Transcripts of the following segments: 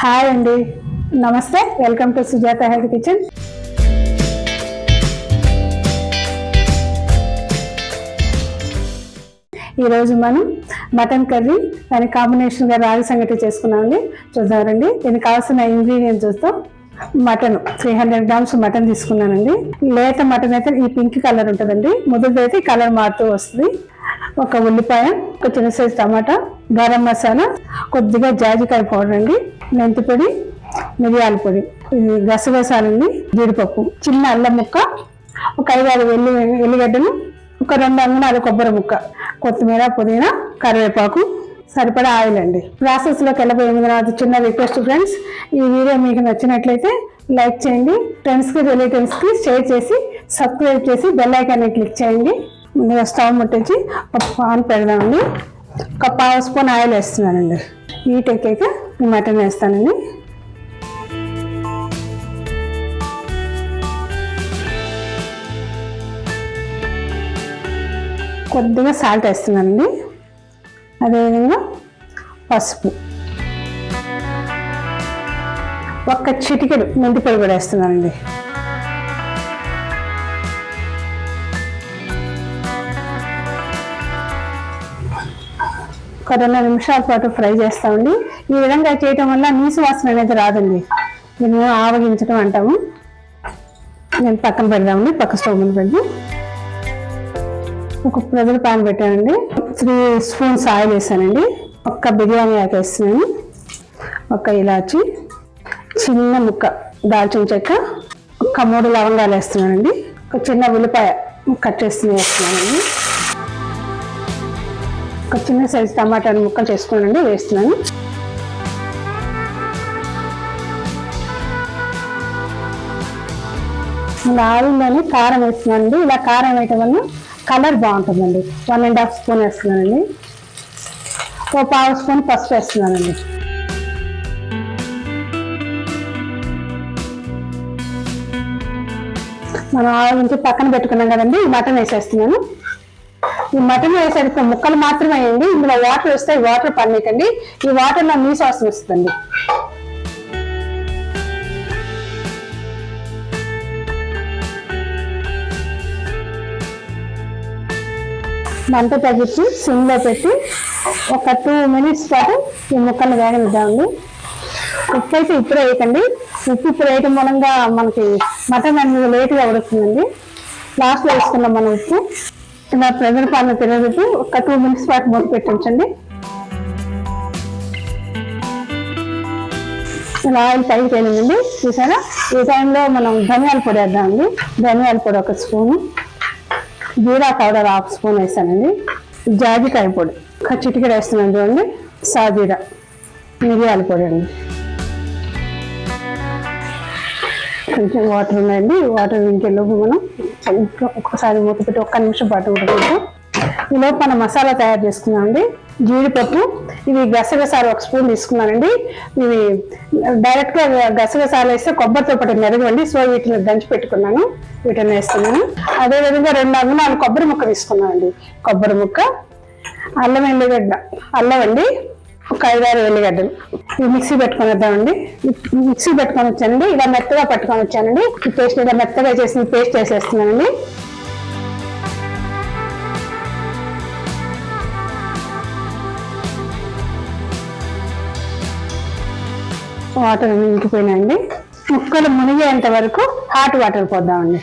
Hi అండి, నమస్తే. Welcome to Sujatha health kitchen. ఈరోజు మనం మటన్ కర్రీ దాని కాంబినేషన్గా రాగి సంగటి చేసుకున్నామండి. చూద్దామండి. దీనికి కావాల్సిన ఇంగ్రీడియంట్స్ చూస్తాం. మటన్ 300 grams మటన్ తీసుకున్నానండి. లేత మటన్ అయితే ఈ పింక్ కలర్ ఉంటుందండి, ముదురు అయితే కలర్ మారుతూ వస్తుంది. ఒక ఉల్లిపాయ, ఒక చిన్న సైజు టమాటా, గరం మసాలా, కొద్దిగా జాజికాయ పౌడర్ అండి, మెంతి పొడి, మిరియాల పొడి, ఇది గసగసాలండి, జీడిపప్పు, చిన్న అల్లం ముక్క, ఒక 5-6 ఎల్లిగడ్డలు, ఒక 2 అంగుళాల కొబ్బరి ముక్క, కొత్తిమీర, పుదీనా, కరివేపాకు, సరిపడా ఆయిల్ అండి. ప్రాసెస్లోకి వెళ్ళబోయే ముందు నాకు చిన్న రిక్వెస్ట్ ఫ్రెండ్స్, ఈ వీడియో మీకు నచ్చినట్లయితే లైక్ చేయండి, ఫ్రెండ్స్కి రిలేటివ్స్కి షేర్ చేసి సబ్స్క్రైబ్ చేసి బెల్ ఐకాన్ని క్లిక్ చేయండి. ముందుగా స్టవ్ ముట్టించి ఒక పాన్ పెడదామండి. ఒక 1/2 స్పూన్ ఆయిల్ వేస్తున్నానండి. హీట్ ఎక్కాక ఈ మటన్ వేస్తానండి. కొద్దిగా సాల్ట్ వేస్తున్నానండి, అదేవిధంగా పసుపు, ఒక్క చిటికెడు మెంతి పొడి కూడా వేస్తున్నానండి. ఒక 2 నిమిషాల పాటు ఫ్రై చేస్తామండి. ఈ విధంగా చేయటం వల్ల నీసు వాసన అనేది రాదండి. దీన్ని ఆవగించడం అంటాము. నేను పక్కన పెడదామండి, పక్క స్టవ్ మీద పెడదాం. ఒక ప్రెజర్ పాన్ పెట్టానండి. 3 స్పూన్స్ ఆయిల్ వేసానండి. ఒక్క బిర్యానీ ఆకు వేస్తున్నాను, ఒక ఇలాచి, చిన్న ముక్క దాల్చిన చెక్క, ఒక 3 లవంగాలు వేస్తున్నానండి, ఒక చిన్న ఉల్లిపాయ కట్ చేసి వేస్తున్నానండి, ఒక చిన్న సైజు టమాటాను ముక్కలు చేసుకోనండి వేస్తున్నాను. ఇలా ఆయిల్లోనే కారం వేస్తున్నానండి. ఇలా కారం వేయటం వల్ల కలర్ బాగుంటుందండి. 1.5 స్పూన్ వేస్తున్నానండి. ఒక 1/2 స్పూన్ పసుపు వేస్తున్నానండి. మనం ఆయిల్ నుంచి పక్కన పెట్టుకున్నాం కదండి, ఈ మటన్ వేసేస్తున్నాను. ఈ మటన్ వేసేటప్పుడు ముక్కలు మాత్రమే వేయండి. ఇందులో వాటర్ వస్తే వాటర్ పడలేకండి. ఈ వాటర్లో నీసు వాసన వస్తుందండి. మంట తగ్గించి సిమ్లో పెట్టి ఒక 2 minutes పాటు ఈ ముక్కలు వేగనిద్దామండి. ఉప్పు అయితే ఇప్పుడే వేయకండి. ఉప్పు ఇప్పుడు వేయటం మూలంగా మనకి మటన్ అనేది లేట్గా ఉడుకుతుందండి. లాస్ట్లో వేసుకున్నాం మనం ఉప్పు. ఇలా ప్రెజర్ పాన్ తిరగదు ఒక 2 minutes పాటు మూత పెట్టించండి. ఇలా ఆయిల్ పైకి తేలిందండి, చూసారా? ఈ టైంలో మనం ధనియాల పొడి వేద్దామండి. ధనియాల పొడి 1 స్పూను, జీరా పౌడర్ 1/2 స్పూన్ వేసానండి, జాజికాయ పొడి ఒక చిటికెడు వేస్తున్నాను చూడండి, సాజీరా, మిరియాల పొడి అండి, కొంచెం వాటర్ ఉన్నాయండి. వాటర్ ఇంకెలోపు మనం ఒక్కసారి మూత పెట్టి 1 నిమిషం పాటు ఉడకబెట్టాం. ఈలోపు మనం మసాలా తయారు చేసుకున్నామండి. జీడిపప్పు, ఇవి గసగసాలు 1 స్పూన్ తీసుకున్నానండి. ఇవి డైరెక్ట్గా గసగసాలు వేస్తే కొబ్బరితో పాటు మెరగండి. సో వీటిని దంచి పెట్టుకున్నాను, వీటిని వేస్తున్నాను. అదేవిధంగా 2 అంగుళాలు కొబ్బరి ముక్క తీసుకున్నానండి. కొబ్బరి ముక్క, అల్లం ఎల్లిగడ్డ, అల్లం అండి, ఒక 5-6 ఎల్లిగడ్డలు. ఇవి మిక్సీ పెట్టుకొని వద్దామండి. మిక్సీ పెట్టుకొని వచ్చానండి. ఇలా మెత్తగా పట్టుకొని వచ్చానండి. ఈ పేస్ట్ ఇలా మెత్తగా చేసి పేస్ట్ చేసేస్తున్నానండి. వాటర్ ఇంకిపోయినాయండి. ముక్కలు మునిగేంత వరకు హాట్ వాటర్ పోద్దామండి.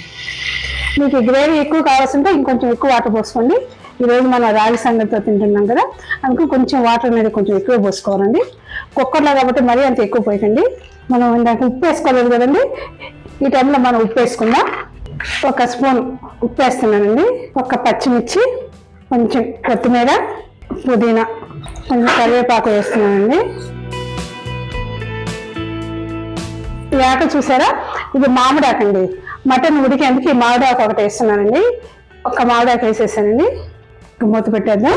మీకు గ్రేవీ ఎక్కువ కావాల్సింటే ఇంకొంచెం ఎక్కువ వాటర్ పోసుకోండి. ఈరోజు మనం రాగి సంగటితో తింటున్నాం కదా, అందుకు కొంచెం వాటర్ అనేది కొంచెం ఎక్కువ పోసుకోవాలండి. కుక్కర్లో కాబట్టి మరీ అంత ఎక్కువ పోయకండి. మనం ఇందాక ఉప్పు వేసుకోలేదు కదండి, ఈ టైంలో మనం ఉప్పు వేసుకుందాం. 1 స్పూన్ ఉప్పు వేస్తున్నానండి, ఒక పచ్చిమిర్చి, కొంచెం కొత్తిమీర, పుదీనా, కొంచెం కరివేపాకు వేస్తున్నానండి. ఈ ఆకు చూసారా, ఇది మామిడాకండి. మటన్ ఉడికేందుకు ఈ మామిడాకు ఒకటి వేస్తున్నానండి. ఒక మామిడాకు వేసేసానండి. మూత పెట్టేద్దాం.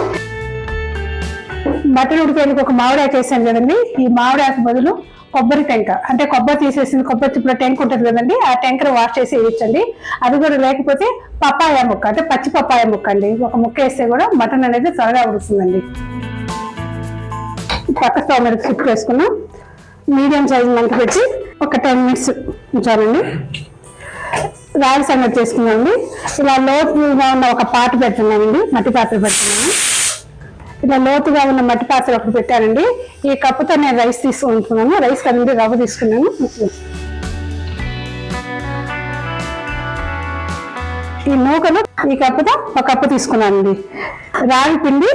మటన్ ఉడికేందుకు ఒక మామిడాకు వేసాను కదండి. ఈ మామిడాకు బదులు కొబ్బరి టెంక, అంటే కొబ్బరి తీసేసింది, కొబ్బరి చిప్పుల టెంక ఉంటుంది కదండి, ఆ టెంకను వాష్ చేసి వేయించండి. అది కూడా లేకపోతే పపాయ ముక్క, అంటే పచ్చి పపాయ ముక్క అండి, ఒక ముక్క వేస్తే కూడా మటన్ అనేది త్వరగా ఉడుతుందండి. పక్క స్టవ్ మీద షిఫ్ట్ చేసుకున్నాం. మీడియం సైజు మంట పెట్టి ఒక 10 మినిట్స్ ఉంచాలండి. రాగి సంగటి చేసుకున్నామండి. ఇలా లోతుగా ఉన్న ఒక పాత్ర పెడుతున్నామండి, మట్టి పాత్ర పెడుతున్నాను. ఇలా లోతుగా ఉన్న మట్టి పాత్ర ఒకటి పెట్టానండి. ఈ కప్పుతో నేను రైస్ తీసుకుంటున్నాను. రైస్ కదండి రవ్వ తీసుకున్నాను. ఈ నూకలు ఈ కప్పుతో ఒక కప్పు తీసుకున్నానండి. రాగి పిండి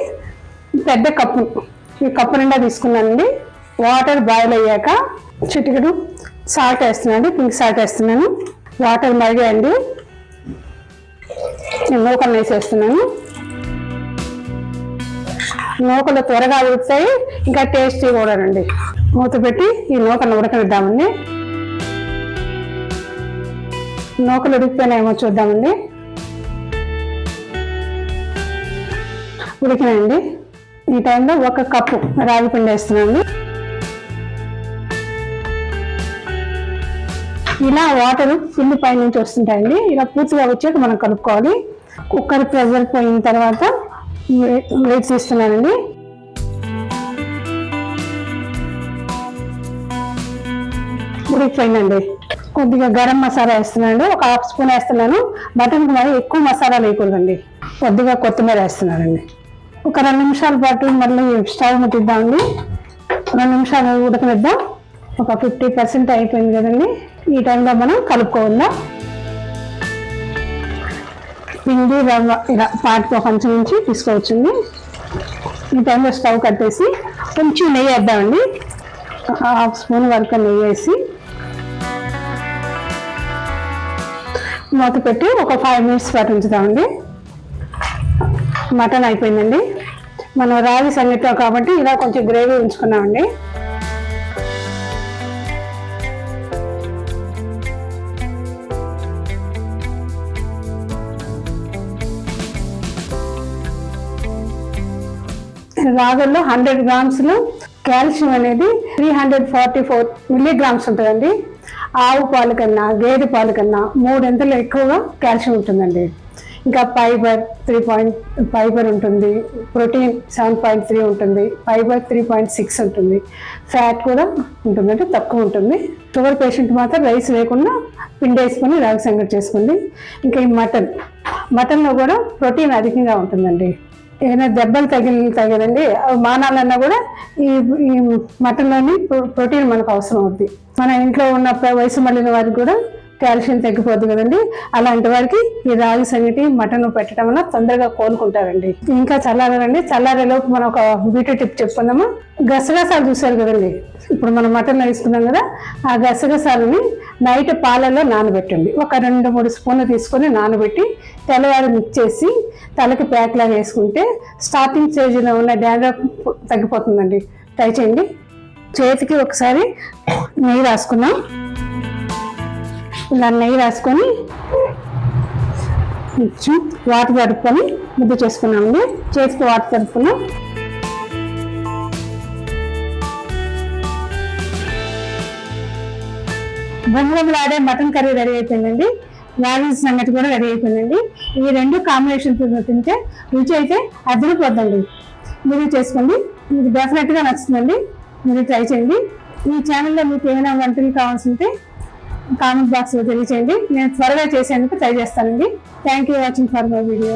పెద్ద కప్పు, ఈ కప్పు నిండా తీసుకున్నానండి. వాటర్ బాయిల్ అయ్యాక చిటికెడు సాల్ట్ వేస్తున్నాను, పింక్ సాల్ట్ వేస్తున్నాను. వాటర్ మరిగాయండి, నేను నూకలు వేసేస్తున్నాను. నూకలు త్వరగా ఉడుకుతాయి, ఇంకా టేస్టీ కూడానండి. మూత పెట్టి ఈ నూకలు ఉడకనిద్దామండి. నూకలు ఉడికిపోయినాయేమో చూద్దామండి. ఉడికినాయండి. ఈ టైంలో ఒక కప్పు రాగి పిండి వేస్తున్నాను. ఇలా వాటర్ పిండి పై నుంచి వస్తుంటాయండి. ఇలా పూర్తిగా వచ్చాక మనం కలుపుకోవాలి. కుక్కర్ ప్రెషర్ పోయిన తర్వాత వెయిట్ చేస్తున్నానండి. ఉడికిపోయిందండి. కొద్దిగా గరం మసాలా వేస్తున్నానండి, ఒక హాఫ్ స్పూన్ వేస్తున్నాను. మటన్కి మరి ఎక్కువ మసాలా వేయకూడదండి. కొద్దిగా కొత్తిమీర వేస్తున్నానండి. ఒక 2 నిమిషాల పాటు మళ్ళీ స్టవ్ ముట్టిద్దామండి. 2 నిమిషాలు ఉడకనిద్దాం. ఒక 50% అయిపోయింది కదండి. ఈ టైంలో మనం కలుపుకోవద్దాం. పిండి రవ్వ ఇలా పాటికి ఒక అంచు నుంచి తీసుకోవచ్చండి. ఈ టైంలో స్టవ్ కట్టేసి కొంచెం నెయ్యి వేద్దామండి. హాఫ్ స్పూన్ వరకు నెయ్యి వేసి మూత పెట్టి ఒక 5 మినిట్స్ పాటు ఉంచుతామండి. మటన్ అయిపోయిందండి. మనం రాగి సంగటి కాబట్టి ఇలా కొంచెం గ్రేవీ ఉంచుకున్నామండి. రాగుల్లో 100 గ్రామ్స్లో కాల్షియం అనేది 344 మిల్లీగ్రామ్స్ ఉంటుందండి. ఆవు పాలు కన్నా గేదె పాలు కన్నా 3 ఎక్కువగా కాల్షియం ఉంటుందండి. ఇంకా ఫైబర్ ఉంటుంది, ప్రోటీన్ 7.3 ఉంటుంది, ఫైబర్ 3.6 ఉంటుంది, ఫ్యాట్ కూడా ఉంటుంది, అంటే తక్కువ ఉంటుంది. షుగర్ పేషెంట్ మాత్రం రైస్ లేకుండా పిండి వేసుకొని రాగి సంగటి చేసుకోండి. ఇంకా ఈ మటన్లో కూడా ప్రోటీన్ అధికంగా ఉంటుందండి. ఏదైనా దెబ్బలు తగిలండి మానాలన్నా కూడా ఈ మటన్లోని ప్రోటీన్ మనకు అవసరం అవుతుంది. మన ఇంట్లో ఉన్న వయసు మళ్ళిన వారికి కూడా కాల్షియం తగ్గిపోద్ది కదండి. అలాంటి వారికి ఈ రాగి సంగటి మటన్ పెట్టడం వల్ల తొందరగా కోలుకుంటారండి. ఇంకా చల్లారండి. చల్లారేలోపు మనం ఒక బ్యూటీ టిప్ చెప్పుకుందామా. గసగసాలు చూసారు కదండి, ఇప్పుడు మనం మటన్లో వేసుకున్నాం కదా, ఆ గసగసాలని నైట్ పాలల్లో నానబెట్టండి. ఒక 2-3 స్పూన్లు తీసుకొని నానబెట్టి తెల్లవారు మిక్స్ చేసి తలకి ప్యాక్ లాగా వేసుకుంటే స్టార్టింగ్ స్టేజ్లో ఉన్న డాండ్రఫ్ తగ్గిపోతుందండి. ట్రై చేయండి. చేతికి ఒకసారి నెయ్యి రాసుకున్నాం. ఇలా నెయ్యి రాసుకొని కొంచెం వాటర్ తడుపుకొని ముద్ద చేసుకున్నామండి. చేతికి వాటర్ తడుపుకున్నాం. బొమ్మలాడే మటన్ కర్రీ రెడీ అయిపోయిందండి. రాగి సంగటి కూడా రెడీ అయిపోయిందండి. ఈ 2 కాంబినేషన్ తింటే రుచి అయితే అదిరిపోద్దండి. మీరు చేసుకోండి, మీకు డెఫినెట్గా నచ్చుతుందండి. మీరు ట్రై చేయండి. ఈ ఛానల్లో మీకు ఏమైనా వంటలు కావాల్సి ఉంటే కామెంట్ బాక్స్లో తెలియచేయండి. నేను త్వరగా చేసేందుకు ట్రై చేస్తానండి. Thank you watching for my video.